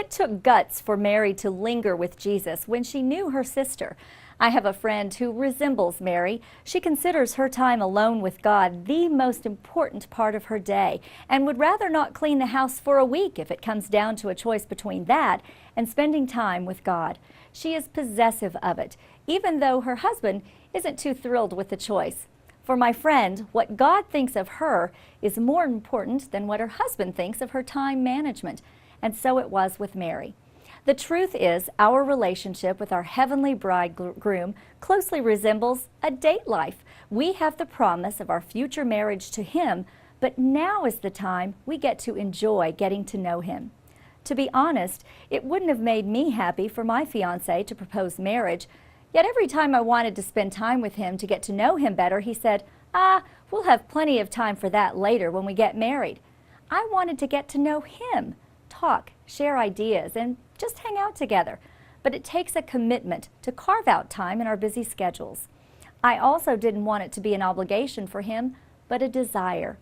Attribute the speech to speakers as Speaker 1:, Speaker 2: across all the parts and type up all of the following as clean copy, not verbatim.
Speaker 1: It took guts for Mary to linger with Jesus when she knew her sister. I have a friend who resembles Mary. She considers her time alone with God the most important part of her day and would rather not clean the house for a week if it comes down to a choice between that and spending time with God. She is possessive of it, even though her husband isn't too thrilled with the choice. For my friend, what God thinks of her is more important than what her husband thinks of her time management. And so it was with Mary. The truth is, our relationship with our heavenly bridegroom closely resembles a date life. We have the promise of our future marriage to him, but now is the time we get to enjoy getting to know him. To be honest, it wouldn't have made me happy for my fiancé to propose marriage, yet every time I wanted to spend time with him to get to know him better, he said, we'll have plenty of time for that later when we get married. I wanted to get to know him, talk, share ideas, and just hang out together. But it takes a commitment to carve out time in our busy schedules. I also didn't want it to be an obligation for him, but a desire.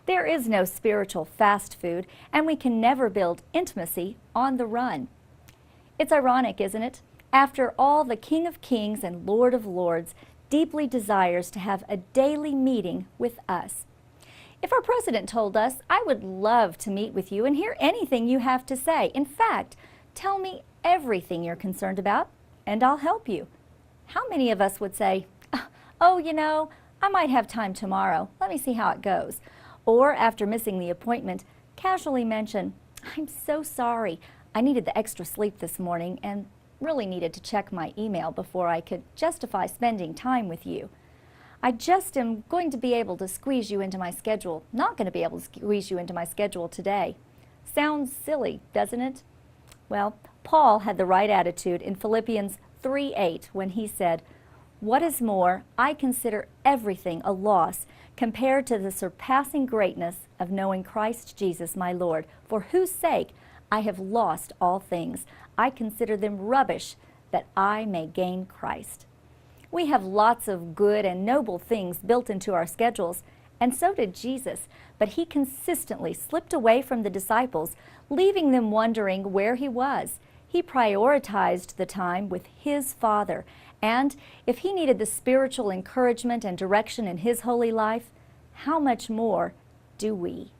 Speaker 1: There is no spiritual fast food, and we can never build intimacy on the run. It's ironic, isn't it? After all, the King of Kings and Lord of Lords deeply desires to have a daily meeting with us. If our president told us, I would love to meet with you and hear anything you have to say. In fact, tell me everything you're concerned about, and I'll help you. How many of us would say, oh, I might have time tomorrow. Let me see how it goes. Or after missing the appointment, casually mention, I'm so sorry. I needed the extra sleep this morning and really needed to check my email before I could justify spending time with you. I just am going to be able to squeeze you into my schedule, not going to be able to squeeze you into my schedule today. Sounds silly, doesn't it? Well, Paul had the right attitude in Philippians 3:8 when he said, what is more, I consider everything a loss compared to the surpassing greatness of knowing Christ Jesus my Lord, for whose sake I have lost all things. I consider them rubbish that I may gain Christ. We have lots of good and noble things built into our schedules, and so did Jesus, but he consistently slipped away from the disciples, leaving them wondering where he was. He prioritized the time with his Father, and if he needed the spiritual encouragement and direction in his holy life, how much more do we?